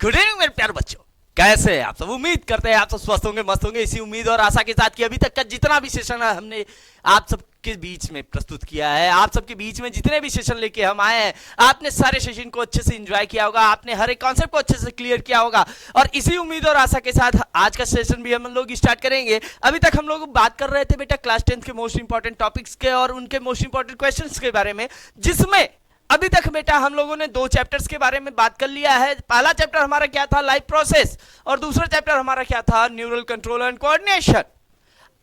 Good evening मेरे प्यारे बच्चों, कैसे हैं आप सब। उम्मीद करते हैं आप सब स्वस्थ होंगे, मस्त होंगे। इसी उम्मीद और आशा के साथ कि अभी तक का जितना भी सेशन हमने आप सबके बीच में प्रस्तुत किया है, आप सबके बीच में जितने भी सेशन लेके हम आए हैं, आपने सारे सेशन को अच्छे से एंजॉय किया होगा, आपने हर एक कॉन्सेप्ट को अच्छे से क्लियर किया होगा। और इसी उम्मीद और आशा के साथ आज का सेशन भी हम लोग स्टार्ट करेंगे। अभी तक हम लोग बात कर रहे थे बेटा क्लास 10 के मोस्ट इंपॉर्टेंट टॉपिक्स के और उनके मोस्ट इंपॉर्टेंट क्वेश्चंस के बारे में, जिसमें अभी तक बेटा हम लोगों ने दो चैप्टर्स के बारे में बात कर लिया है। पहला चैप्टर हमारा क्या था, लाइफ प्रोसेस, और दूसरा चैप्टर हमारा क्या था, न्यूरल कंट्रोल एंड कोऑर्डिनेशन।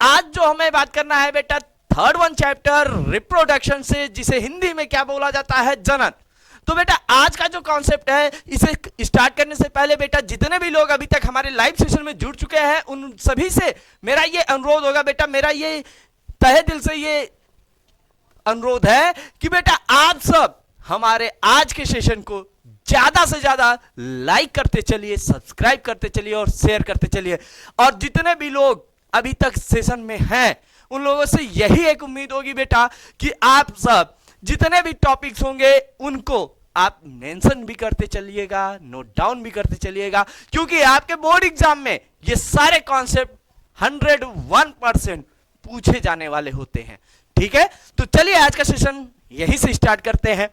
आज जो हमें बात करना है बेटा थर्ड वन चैप्टर रिप्रोडक्शन से, जिसे हिंदी में क्या बोला जाता है, जनन। तो बेटा आज का जो कॉन्सेप्ट है, इसे स्टार्ट करने से पहले बेटा जितने भी लोग अभी तक हमारे लाइव सेशन में जुड़ चुके हैं उन सभी से मेरा ये अनुरोध होगा बेटा, मेरा ये तहे दिल से ये अनुरोध है कि बेटा आप सब हमारे आज के सेशन को ज्यादा से ज्यादा लाइक करते चलिए, सब्सक्राइब करते चलिए और शेयर करते चलिए। और जितने भी लोग अभी तक सेशन में हैं उन लोगों से यही एक उम्मीद होगी बेटा कि आप सब जितने भी टॉपिक्स होंगे उनको आप मेंशन भी करते चलिएगा, नोट डाउन भी करते चलिएगा, क्योंकि आपके बोर्ड एग्जाम में ये सारे कॉन्सेप्ट 101% पूछे जाने वाले होते हैं। ठीक है, तो चलिए आज का सेशन यहीं से स्टार्ट करते हैं।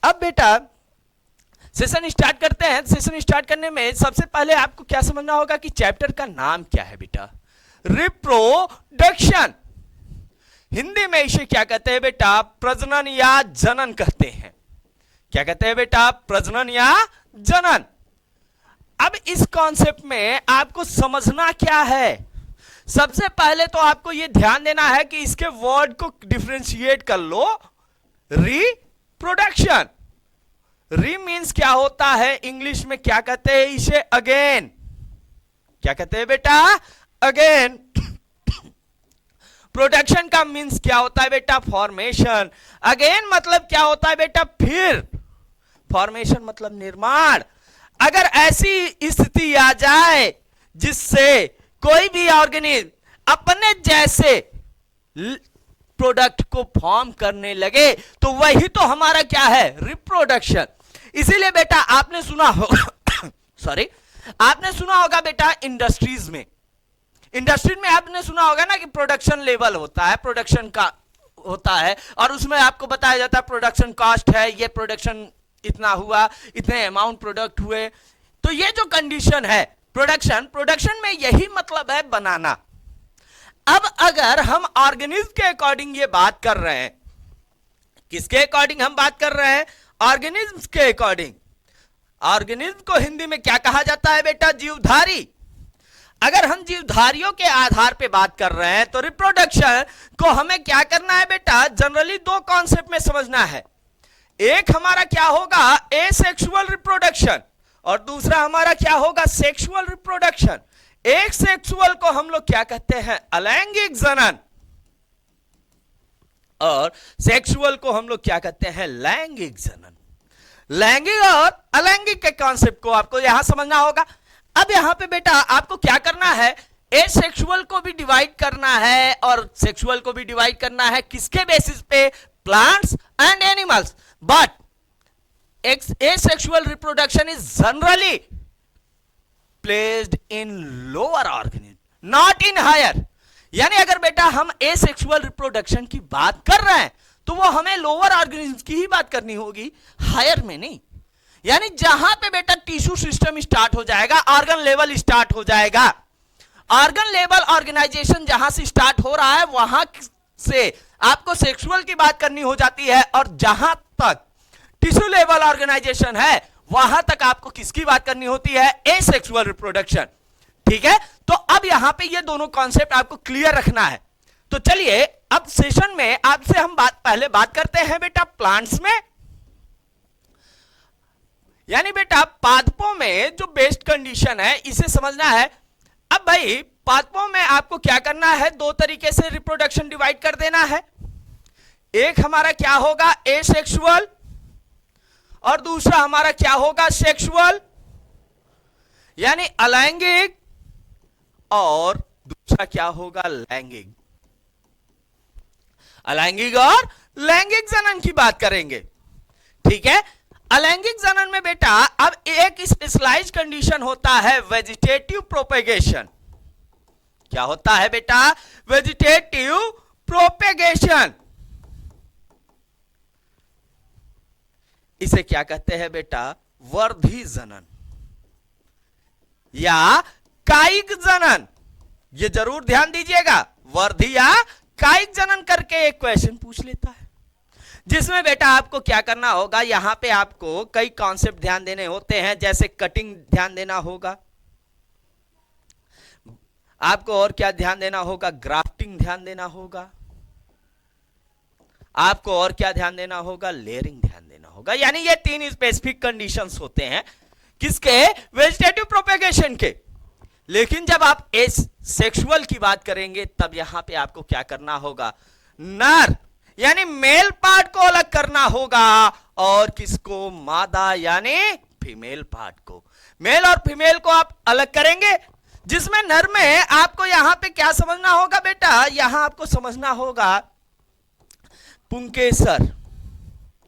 अब बेटा सेशन स्टार्ट करते हैं। सेशन स्टार्ट करने में सबसे पहले आपको क्या समझना होगा कि चैप्टर का नाम क्या है बेटा, रिप्रोडक्शन। हिंदी में इसे क्या कहते हैं बेटा, प्रजनन या जनन कहते हैं। क्या कहते हैं बेटा, प्रजनन या जनन। अब इस कॉन्सेप्ट में आपको समझना क्या है, सबसे पहले तो आपको यह ध्यान देना है कि इसके वर्ड को डिफरेंशिएट कर लो। रिप्रोडक्शन, री मीन्स क्या होता है, इंग्लिश में क्या कहते हैं इसे, अगेन। क्या कहते हैं बेटा, अगेन। प्रोडक्शन का मीन्स क्या होता है बेटा, फॉर्मेशन। अगेन मतलब क्या होता है बेटा, फिर। फॉर्मेशन मतलब निर्माण। अगर ऐसी स्थिति आ जाए जिससे कोई भी ऑर्गेनिज्म अपने जैसे प्रोडक्ट को फॉर्म करने लगे तो वही तो हमारा क्या है, रिप्रोडक्शन। इसीलिए बेटा आपने सुना होगा सॉरी आपने सुना होगा बेटा इंडस्ट्रीज में आपने सुना होगा ना कि प्रोडक्शन लेवल होता है, प्रोडक्शन का होता है, और उसमें आपको बताया जाता है प्रोडक्शन कॉस्ट है, ये प्रोडक्शन इतना हुआ, इतने अमाउंट प्रोडक्ट हुए। तो ये जो कंडीशन है प्रोडक्शन में यही मतलब है बनाना। अब अगर हम ऑर्गेनिज्म के अकॉर्डिंग ये बात कर रहे हैं, किसके अकॉर्डिंग हम बात कर रहे हैं, ऑर्गेनिज्म के अकॉर्डिंग। ऑर्गेनिज्म को हिंदी में क्या कहा जाता है बेटा, जीवधारी। अगर हम जीवधारियों के आधार पे बात कर रहे हैं तो रिप्रोडक्शन को हमें क्या करना है बेटा, जनरली दो कॉन्सेप्ट में समझना है। एक हमारा क्या होगा, एसेक्सुअल रिप्रोडक्शन, और दूसरा हमारा क्या होगा, सेक्सुअल रिप्रोडक्शन। एक सेक्सुअल को हम लोग क्या कहते हैं, अलैंगिक जनन, और सेक्सुअल को हम लोग क्या कहते हैं, लैंगिक जनन। लैंगिक और अलैंगिक के कॉन्सेप्ट को आपको यहां समझना होगा। अब यहां पे बेटा आपको क्या करना है, एसेक्सुअल को भी डिवाइड करना है और सेक्सुअल को भी डिवाइड करना है। किसके बेसिस पे, plants and animals. But asexual reproduction is generally placed in lower organism, not in higher। यानी अगर बेटा हम asexual reproduction की बात कर रहे हैं तो वो हमें लोअर ऑर्गेनिज्म की ही बात करनी होगी, हायर में नहीं। यानी जहां पे बेटा टिश्यू सिस्टम स्टार्ट हो जाएगा, ऑर्गन लेवल स्टार्ट हो जाएगा, ऑर्गन लेवल ऑर्गेनाइजेशन जहां से स्टार्ट हो रहा है वहां से आपको सेक्सुअल की बात करनी हो जाती है, और जहां तक टिश्यू लेवल ऑर्गेनाइजेशन है वहां तक आपको किसकी बात करनी होती है, एसेक्सुअल रिप्रोडक्शन। ठीक है, तो अब यहां पे ये दोनों कॉन्सेप्ट आपको क्लियर रखना है। तो चलिए अब सेशन में आपसे हम पहले बात करते हैं बेटा प्लांट्स में, यानी बेटा पादपों में जो बेस्ट कंडीशन है इसे समझना है। अब भाई पादपों में आपको क्या करना है, दो तरीके से रिप्रोडक्शन डिवाइड कर देना है। एक हमारा क्या होगा, एसेक्सुअल, और दूसरा हमारा क्या होगा, सेक्सुअल, यानी अलैंगिक, और दूसरा क्या होगा, लैंगिक। अलैंगिक और लैंगिक जनन की बात करेंगे। ठीक है, अलैंगिक जनन में बेटा अब एक स्पेशलाइज कंडीशन होता है वेजिटेटिव प्रोपेगेशन। क्या होता है बेटा? Vegetative propagation. इसे क्या कहते हैं बेटा? वर्धी जनन या कायिक जनन। ये जरूर ध्यान दीजिएगा, वर्धी या कायिक जनन करके एक क्वेश्चन पूछ लेता है, जिसमें बेटा आपको क्या करना होगा, यहां पे आपको कई कॉन्सेप्ट ध्यान देने होते हैं, जैसे कटिंग ध्यान देना होगा आपको, और क्या ध्यान देना होगा? ग्राफ्टिंग ध्यान देना होगा आपको, और क्या ध्यान देना होगा? लेयरिंग ध्यान देना होगा। यानी ये 3 स्पेसिफिक कंडीशंस होते हैं किसके? वेजिटेटिव प्रोपेगेशन के। लेकिन जब आप एस सेक्सुअल की बात करेंगे तब यहां पे आपको क्या करना होगा? नर यानी मेल पार्ट को अलग करना होगा, और किसको? मादा यानी फीमेल पार्ट को। मेल और फीमेल को आप अलग करेंगे, जिसमें नर में आपको यहां पे क्या समझना होगा बेटा? यहां आपको समझना होगा पुंकेसर।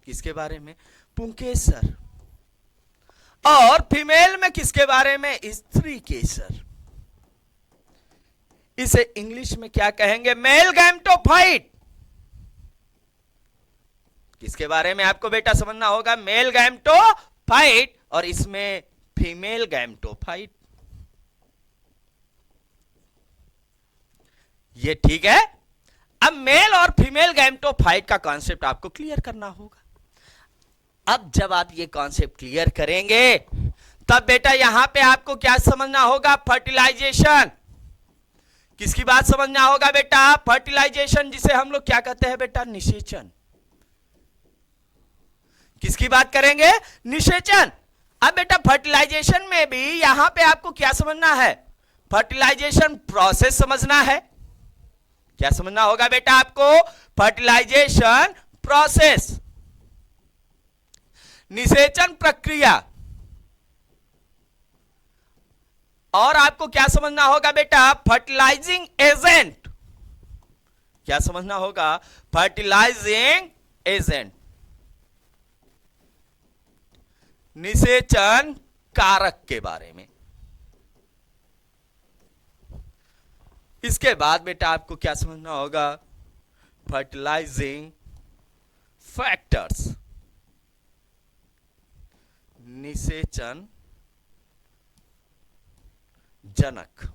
किसके बारे में? पुंकेसर। और फीमेल में किसके बारे में? स्त्री केसर। इसे इंग्लिश में क्या कहेंगे? Male gametophyte. किसके बारे में आपको बेटा समझना होगा? मेल गैमेटोफाइट, और इसमें फीमेल गैमेटोफाइट। ये ठीक है। अब मेल और फीमेल गैमेटोफाइट का कॉन्सेप्ट आपको क्लियर करना होगा। अब जब आप ये कॉन्सेप्ट क्लियर करेंगे तब बेटा यहां पे आपको क्या समझना होगा? फर्टिलाइजेशन। किसकी बात समझना होगा बेटा? फर्टिलाइजेशन, जिसे हम लोग क्या कहते हैं बेटा? निषेचन। किसकी बात करेंगे? निषेचन। अब बेटा फर्टिलाइजेशन में भी यहां पे आपको क्या समझना है? फर्टिलाइजेशन प्रोसेस समझना है। क्या समझना होगा बेटा आपको? Fertilisation process. निषेचन प्रक्रिया। और आपको क्या समझना होगा बेटा? Fertilising agent. क्या समझना होगा? Fertilising agent. निषेचन कारक के बारे में। इसके बाद बेटा आपको क्या समझना होगा? Fertilising factors. निषेचन जनक।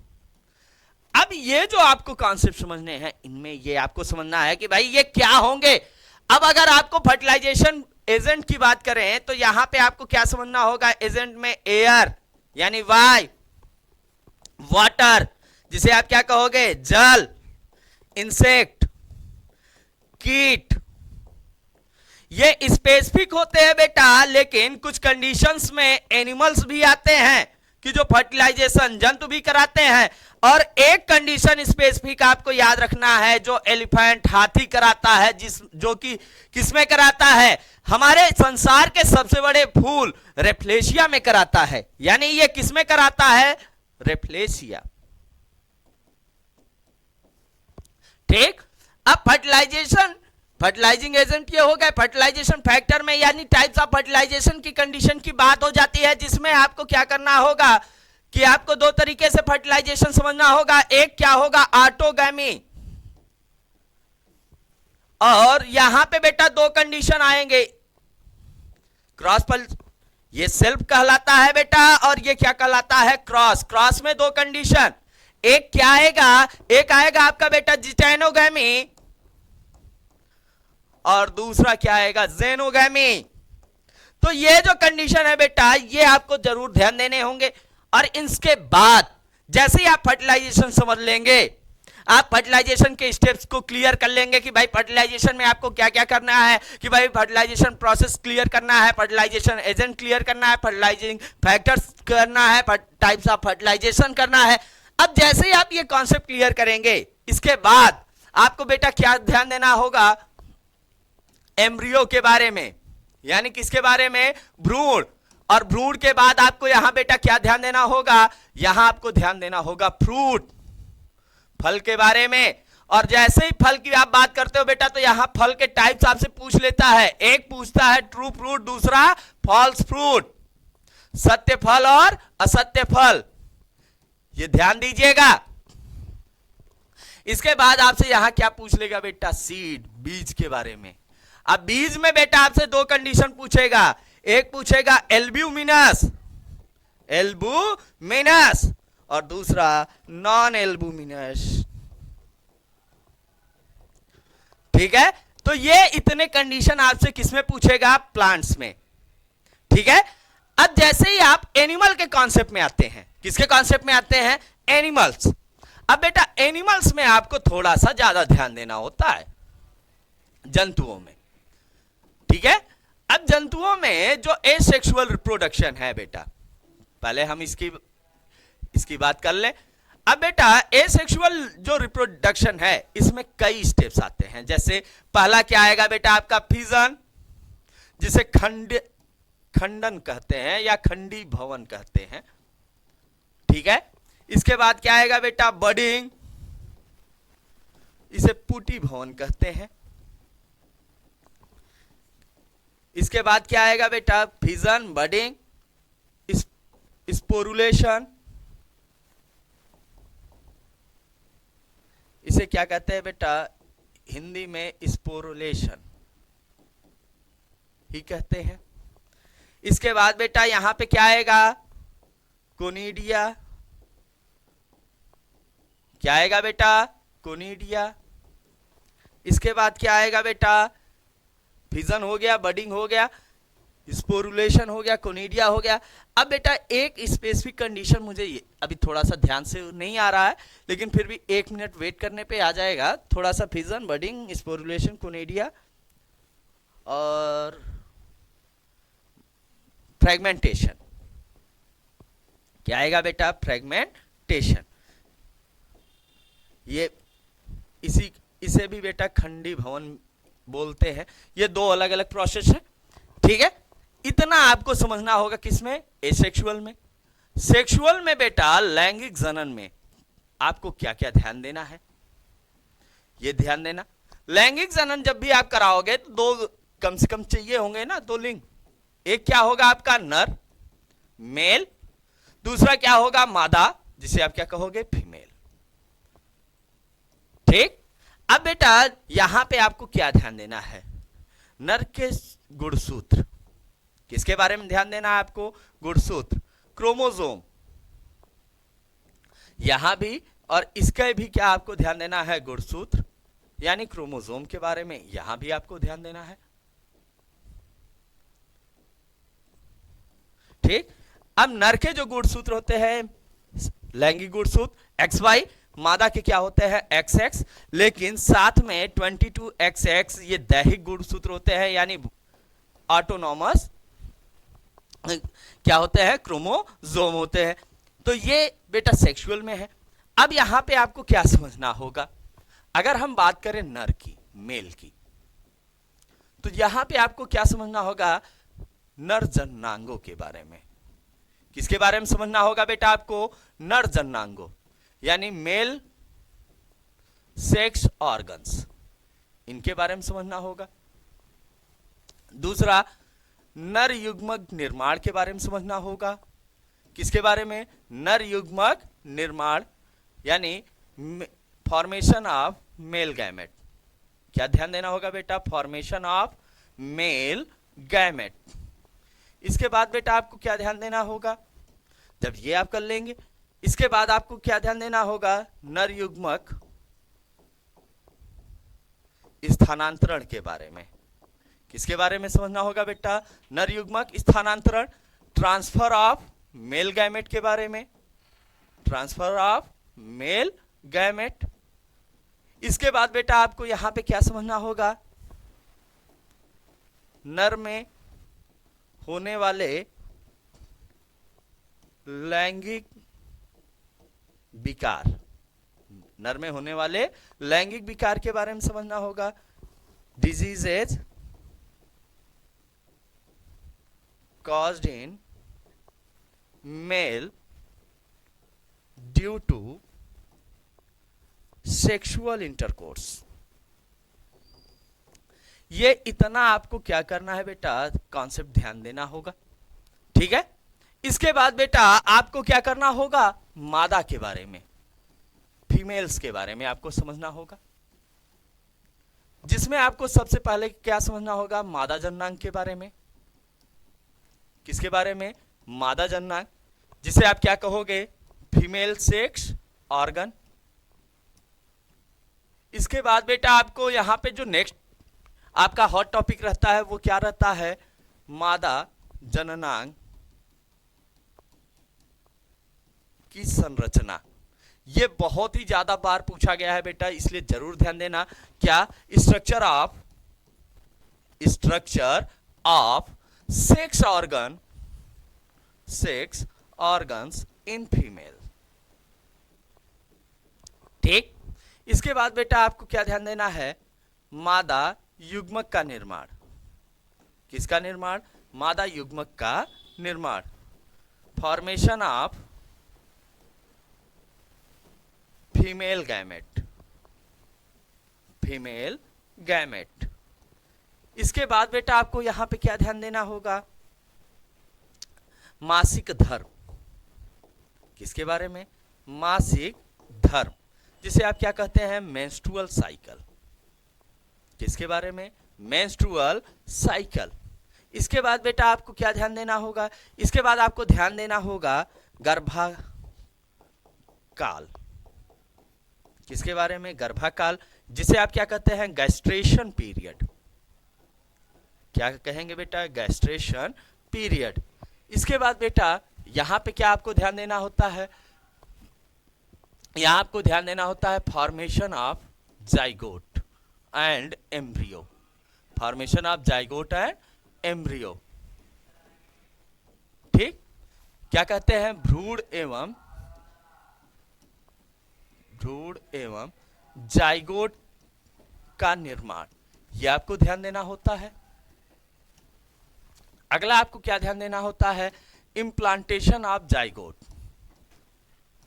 अब ये जो आपको कॉन्सेप्ट समझने हैं, इनमें ये आपको समझना है कि भाई ये क्या होंगे। अब अगर आपको फर्टिलाइजेशन एजेंट की बात करें तो यहां पे आपको क्या समझना होगा? एजेंट में एयर यानी वायु, वाटर जिसे आप क्या कहोगे? जल, इंसेक्ट, कीट। ये स्पेसिफिक होते हैं बेटा, लेकिन कुछ कंडीशंस में एनिमल्स भी आते हैं कि जो फर्टिलाइजेशन जंतु भी कराते हैं। और एक कंडीशन स्पेसिफिक आपको याद रखना है, जो एलिफेंट हाथी कराता है, जो कि किसमें कराता है? हमारे संसार के सबसे बड़े फूल रेफ्लेशिया में कराता है। यानी ये किसमें कराता है? रेफ्लेशिया। ठीक। अब फर्टिलाइजिंग एजेंट ये हो गए। फर्टिलाइजेशन फैक्टर में यानी टाइप्स ऑफ फर्टिलाइजेशन की कंडीशन की बात हो जाती है, जिसमें आपको क्या करना होगा कि आपको 2 तरीके से फर्टिलाइजेशन समझना होगा। एक क्या होगा? ऑटोगैमी। और यहां पे बेटा 2 कंडीशन आएंगे। क्रॉस पल, ये सेल्फ कहलाता है बेटा, और ये क्या कहलाता है? क्रॉस। क्रॉस में 2 कंडीशन। एक क्या आएगा? एक आएगा आपका बेटा जिटेनोगैमी, और दूसरा क्या आएगा? जेनोगैमी। तो ये जो कंडीशन है बेटा, ये आपको जरूर ध्यान देने होंगे। और इसके बाद जैसे ही आप फर्टिलाइजेशन समझ लेंगे, आप फर्टिलाइजेशन के स्टेप्स को क्लियर कर लेंगे कि भाई फर्टिलाइजेशन में आपको क्या क्या करना है, कि भाई फर्टिलाइजेशन प्रोसेस क्लियर करना है, फर्टिलाइजेशन एजेंट क्लियर करना है, फर्टिलाइजिंग फैक्टर्स करना है, टाइप्स ऑफ फर्टिलाइजेशन करना है। अब जैसे ही आप ये कॉन्सेप्ट क्लियर करेंगे, इसके बाद आपको बेटा क्या ध्यान देना होगा? एम्ब्रियो के बारे में, यानी किसके बारे में? भ्रूण। और भ्रूण के बाद आपको यहां बेटा क्या ध्यान देना होगा? यहां आपको ध्यान देना होगा फ्रूट, फल के बारे में। और जैसे ही फल की आप बात करते हो बेटा, तो यहां फल के टाइप्स आपसे पूछ लेता है। एक पूछता है ट्रू फ्रूट, दूसरा फॉल्स फ्रूट, सत्य फल और असत्य फल, ये ध्यान दीजिएगा। इसके बाद आपसे यहां क्या पूछ लेगा बेटा, सीड, बीज के बारे में। अब बीज में बेटा आपसे दो कंडीशन पूछेगा, एक पूछेगा एल्ब्यूमिनस, एल्ब्यूमिनस, और दूसरा नॉन एल्ब्यूमिनस। ठीक है, तो ये इतने कंडीशन आपसे किसमें पूछेगा, प्लांट्स में। ठीक है, अब जैसे ही आप एनिमल के कॉन्सेप्ट में आते हैं, किसके कॉन्सेप्ट में आते हैं, एनिमल्स। अब बेटा एनिमल्स में आपको थोड़ा सा ज्यादा ध्यान देना होता है, जंतुओं में। ठीक है, अब जंतुओं में जो एसेक्सुअल रिप्रोडक्शन है बेटा, पहले हम इसकी बात कर लें। अब बेटा एसेक्सुअल जो रिप्रोडक्शन है, इसमें कई स्टेप्स आते हैं। जैसे पहला क्या आएगा बेटा आपका, फिजन, जिसे खंडन कहते हैं या खंडी भवन कहते हैं। ठीक है, इसके बाद क्या आएगा बेटा, बडिंग, इसे पुटी भवन कहते हैं। इसके बाद क्या आएगा बेटा, फिजन, बडिंग, स्पोरुलेशन, इसे क्या कहते हैं बेटा, हिंदी में स्पोरुलेशन ही कहते हैं। इसके बाद बेटा यहां पे क्या आएगा, कोनिडिया, क्या आएगा बेटा, कोनिडिया। इसके बाद क्या आएगा बेटा, फिजन हो गया, बडिंग हो गया, स्पोरुलेशन हो गया, कोनिडिया हो गया। अब बेटा एक स्पेसिफिक कंडीशन मुझे अभी थोड़ा सा ध्यान से नहीं आ रहा है, लेकिन फिर भी 1 मिनट वेट करने पे आ जाएगा। थोड़ा सा फिजन, बडिंग, स्पोरुलेशन, कोनिडिया और फ्रेगमेंटेशन। क्या आएगा बेटा, फ्रेगमेंटेशन। ये इसे भी बेटा खंडी भवन बोलते हैं। ये दो अलग अलग प्रोसेस है। ठीक है, इतना आपको समझना होगा किसमें, एसेक्सुअल में। सेक्सुअल में बेटा लैंगिक जनन में आपको क्या क्या ध्यान देना है, ये ध्यान देना। लैंगिक जनन जब भी आप कराओगे तो दो कम से कम चाहिए होंगे ना, दो लिंग। एक क्या होगा आपका नर, मेल, दूसरा क्या होगा मादा, जिसे आप क्या कहोगे, फीमेल। ठीक, अब बेटा यहां पे आपको क्या ध्यान देना है, नर के गुणसूत्र, किसके बारे में ध्यान देना है आपको, गुणसूत्र, क्रोमोसोम, यहां भी और इसका भी क्या आपको ध्यान देना है, गुणसूत्र यानी क्रोमोसोम के बारे में यहां भी आपको ध्यान देना है। ठीक, अब नर के जो गुणसूत्र होते हैं लैंगिक गुणसूत्र XY, मादा के क्या होते हैं XX, लेकिन साथ में 22XX ये दैहिक गुणसूत्र होते हैं, यानी ऑटोनॉमस क्या होते हैं, क्रोमोसोम होते हैं। तो ये बेटा सेक्सुअल में है। अब यहां पे आपको क्या समझना होगा, अगर हम बात करें नर की, मेल की, तो यहां पे आपको क्या समझना होगा, नर जननांगों के बारे में। किसके बारे में समझना होगा बेटा आपको, नर जननांगों यानी मेल सेक्स ऑर्गन्स, इनके बारे में समझना होगा। दूसरा नर युग्मक निर्माण के बारे में समझना होगा। किसके बारे में, नर युग्मक निर्माण यानी फॉर्मेशन ऑफ मेल गैमेट। क्या ध्यान देना होगा बेटा, फॉर्मेशन ऑफ मेल गैमेट। इसके बाद बेटा आपको क्या ध्यान देना होगा, जब ये आप कर लेंगे, इसके बाद आपको क्या ध्यान देना होगा, नर युग्मक स्थानांतरण के बारे में। किसके बारे में समझना होगा बेटा, नर युग्मक स्थानांतरण, ट्रांसफर ऑफ मेल गैमेट के बारे में, ट्रांसफर ऑफ मेल गैमेट। इसके बाद बेटा आपको यहां पे क्या समझना होगा, नर में होने वाले लैंगिक विकार, नर में होने वाले लैंगिक विकार के बारे में समझना होगा। Diseases caused in male due to sexual intercourse. ये इतना आपको क्या करना है बेटा, कॉन्सेप्ट ध्यान देना होगा, ठीक है। इसके बाद बेटा आपको क्या करना होगा, मादा के बारे में, फीमेल्स के बारे में आपको समझना होगा, जिसमें आपको सबसे पहले क्या समझना होगा, मादा जननांग के बारे में। किसके बारे में, मादा जननांग, जिसे आप क्या कहोगे, फीमेल सेक्स ऑर्गन। इसके बाद बेटा आपको यहां पे जो नेक्स्ट आपका हॉट टॉपिक रहता है वो क्या रहता है, मादा जननांग की संरचना। ये बहुत ही ज्यादा बार पूछा गया है बेटा, इसलिए जरूर ध्यान देना। क्या, structure of sex organs in female, ठीक। इसके बाद बेटा आपको क्या ध्यान देना है, मादा युग्मक का निर्माण। किसका निर्माण, मादा युग्मक का निर्माण, फॉर्मेशन ऑफ फीमेल गैमेट। इसके बाद बेटा आपको यहां पे क्या ध्यान देना होगा, मासिक धर्म। किसके बारे में, मासिक धर्म, जिसे आप क्या कहते हैं, मेंस्ट्रुअल साइकिल। किसके बारे में, मेंस्ट्रुअल साइकिल। इसके बाद बेटा आपको क्या ध्यान देना होगा, इसके बाद आपको ध्यान देना होगा गर्भाकाल। किसके बारे में, गर्भाकाल, जिसे आप क्या कहते हैं, गैस्ट्रेशन पीरियड। क्या कहेंगे बेटा, गैस्ट्रेशन पीरियड। इसके बाद बेटा यहां पे क्या आपको ध्यान देना होता है, यहां आपको ध्यान देना होता है formation of zygote and embryo. Formation of zygote and embryo, ठीक। क्या कहते हैं, भ्रूण एवं जाइगोट का निर्माण, यह आपको ध्यान देना होता है। अगला आपको क्या ध्यान देना होता है, इम्प्लांटेशन ऑफ जाइगोट।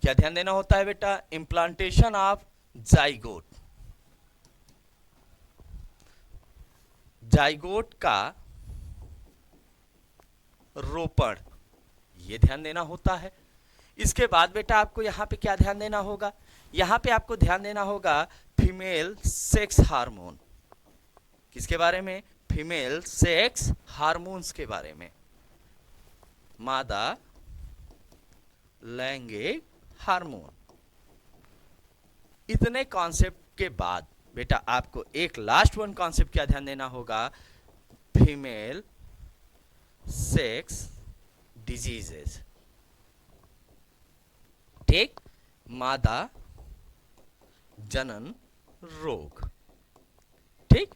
क्या ध्यान देना होता है बेटा, इम्प्लांटेशन ऑफ जाइगोट। जाइगोट का रोपण, यह ध्यान देना होता है। इसके बाद बेटा आपको यहां पे क्या ध्यान देना होगा, यहां पे आपको ध्यान देना होगा फीमेल सेक्स हार्मोन। किसके बारे में, फीमेल सेक्स हार्मोन्स के बारे में, मादा लैंगिक हार्मोन। इतने कॉन्सेप्ट के बाद बेटा आपको एक लास्ट वन कॉन्सेप्ट क्या ध्यान देना होगा, फीमेल सेक्स डिजीजेस, ठीक, मादा जनन रोग, ठीक।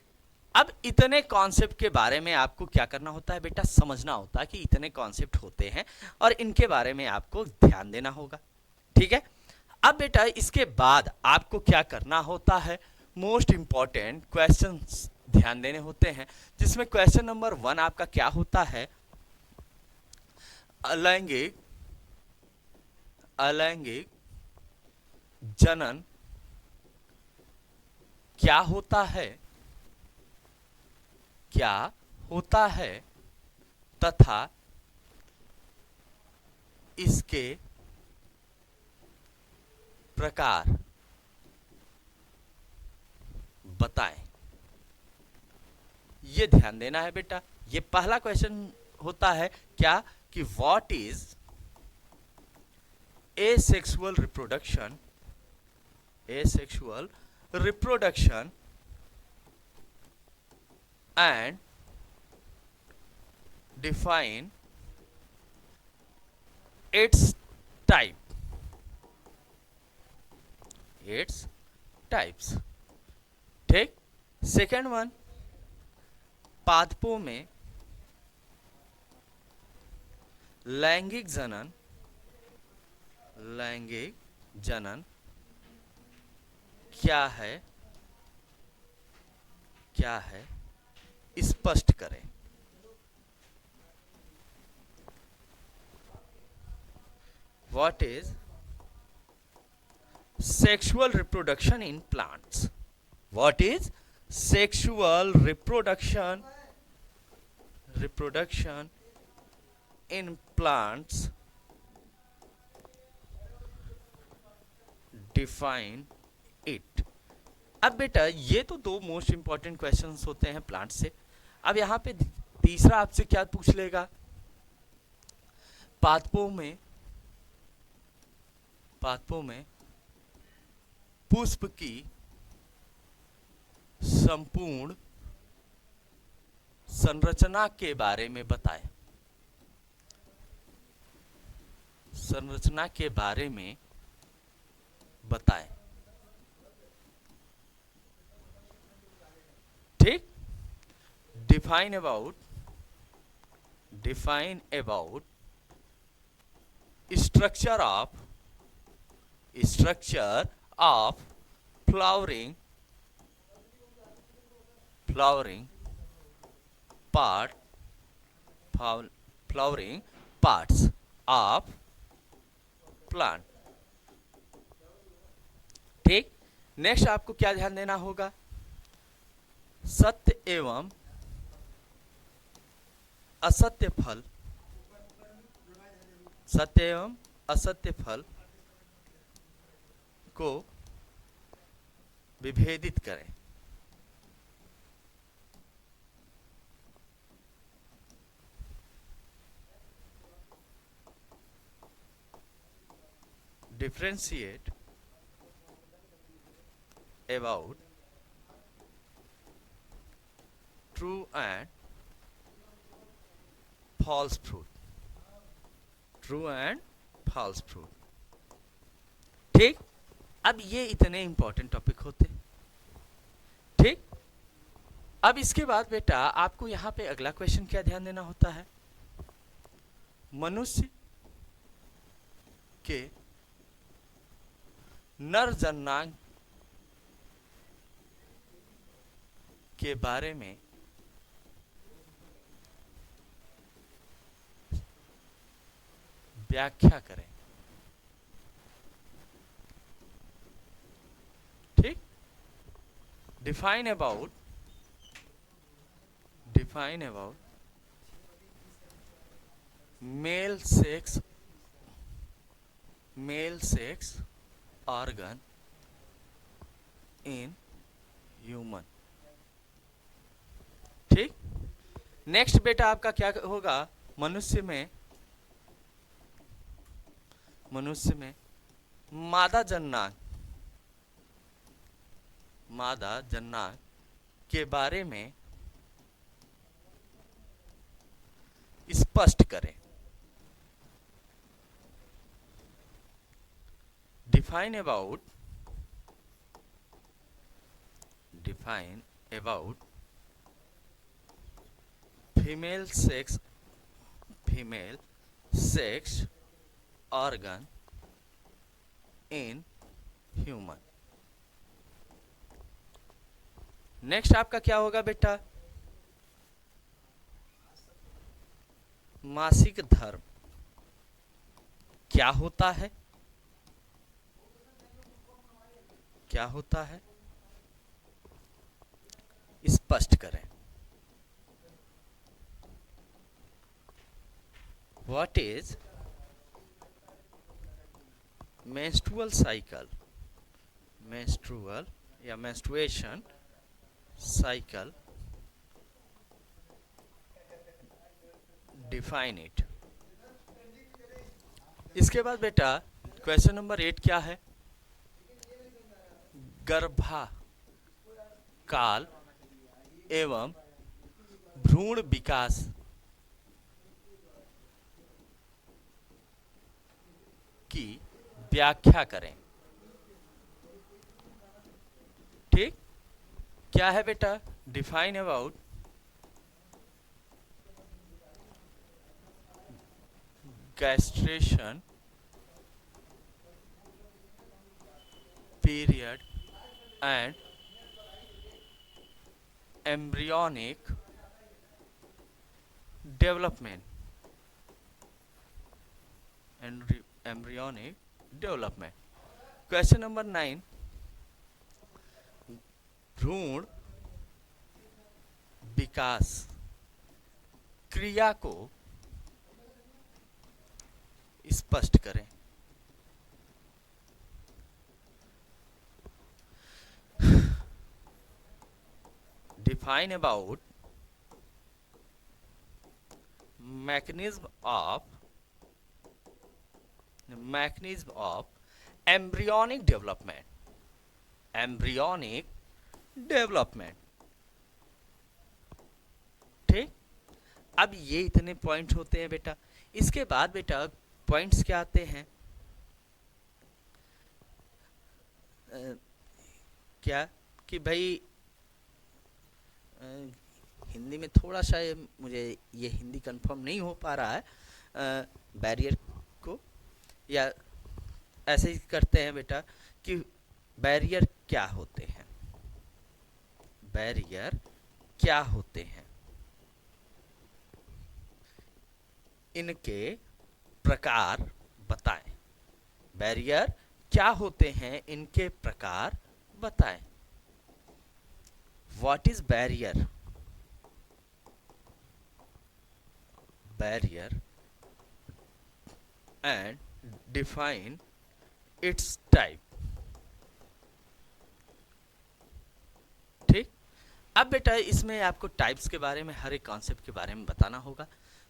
अब इतने कॉन्सेप्ट के बारे में आपको क्या करना होता है बेटा, समझना होता है कि इतने कॉन्सेप्ट होते हैं और इनके बारे में आपको ध्यान देना होगा, ठीक है। अब बेटा इसके बाद आपको क्या करना होता है, मोस्ट इंपॉर्टेंट क्वेश्चंस ध्यान देने होते हैं, जिसमें क्वेश्चन नंबर 1 आपका क्या होता है, अलैंगिक जनन क्या होता है तथा इसके प्रकार बताएं। ये ध्यान देना है बेटा। ये पहला क्वेश्चन होता है क्या, कि what is asexual reproduction and define its types, ठीक। सेकेंड वन, पादपों में लैंगिक जनन क्या है स्पष्ट करें। What is sexual reproduction in plants. What is sexual reproduction in plants? Define it. अब बेटा ये तो दो मोस्ट इंपॉर्टेंट क्वेश्चंस होते हैं प्लांट से. अब यहाँ पे तीसरा आपसे क्या पूछ लेगा, पादपों में पुष्प की संपूर्ण संरचना के बारे में बताएं. संरचना के बारे में बताएं. ठीक. Define about structure of flowering parts of plant. ठीक. नेक्स्ट आपको क्या ध्यान देना होगा, सत्य एवं असत्य फल, सत्य एवं असत्य फल को विभेदित करें. Differentiate about true and false fruit. ठीक. अब ये इतने इंपॉर्टेंट टॉपिक होते. ठीक. अब इसके बाद बेटा आपको यहां पे अगला क्वेश्चन क्या ध्यान देना होता है, मनुष्य के नर जननांग के बारे में व्याख्या करें. ठीक. Define about male sex organ in human. ठीक. नेक्स्ट बेटा आपका क्या होगा, मनुष्य में मादा जननांग के बारे में स्पष्ट करें. Define about female sex organ in human. Next आपका क्या होगा बेटा, मासिक धर्म क्या होता है, स्पष्ट करें. व्हाट इज menstrual या menstruation cycle, define it. इसके बाद बेटा क्वेश्चन नंबर 8 क्या है, गर्भा काल एवं भ्रूण विकास की व्याख्या करें. ठीक. क्या है बेटा, define about gestation period and embryonic development and embryonic development. Question number 9, भ्रूण विकास क्रिया को स्पष्ट करें। Define about mechanism of embryonic development। ठीक, अब ये इतने पॉइंट्स होते हैं बेटा। इसके बाद बेटा पॉइंट्स क्या आते हैं, क्या कि भाई हिंदी में थोड़ा सा मुझे ये हिंदी कंफर्म नहीं हो पा रहा है, बैरियर को, या ऐसे ही करते हैं बेटा कि बैरियर क्या होते हैं, बैरियर क्या होते हैं, इनके प्रकार बताएं। बैरियर क्या होते हैं, इनके प्रकार बताएं। What is barrier? Barrier and define it's type. ठीक, अब बेटा इसमें आपको टाइप्स के बारे में, हर एक कॉन्सेप्ट के बारे में बताना होगा।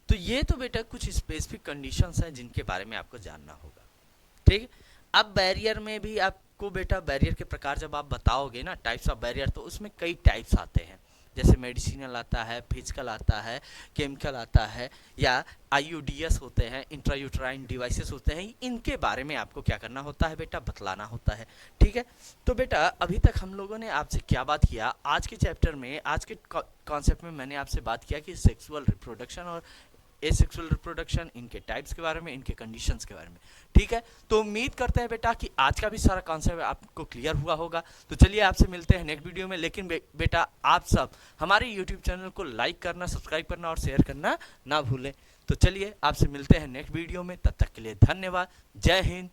तो ये तो बेटा कुछ स्पेसिफिक कंडीशंस हैं जिनके बारे में आपको जानना होगा। ठीक, अब बैरियर में भी आपको बेटा बैरियर के प्रकार जब आप बताओगे ना, टाइप्स ऑफ बैरियर, तो उसमें कई टाइप्स आते हैं, जैसे मेडिसिनल आता है, फिजिकल आता है, केमिकल आता है, या आईयूडीएस होते हैं, इंट्रायूट्राइन डिवाइसेस होते हैं। इनके बारे में आपको क्या करना होता है बेटा, बतलाना होता है। ठीक है, तो बेटा अभी तक हम लोगों ने आपसे क्या बात किया, आज के चैप्टर में, आज के कॉन्सेप्ट में मैंने आपसे बात किया कि सेक्सुअल रिप्रोडक्शन और एसेक्सुअल रिप्रोडक्शन, इनके टाइप्स के बारे में, इनके कंडीशंस के बारे में। ठीक है, तो उम्मीद करते हैं बेटा कि आज का भी सारा कॉन्सेप्ट आपको क्लियर हुआ होगा। तो चलिए आपसे मिलते हैं नेक्स्ट वीडियो में, लेकिन बेटा आप सब हमारे यूट्यूब चैनल को लाइक करना, सब्सक्राइब करना और शेयर करना ना भूलें। तो चलिए आपसे मिलते हैं नेक्स्ट वीडियो में, तब तक के लिए धन्यवाद। जय हिंद,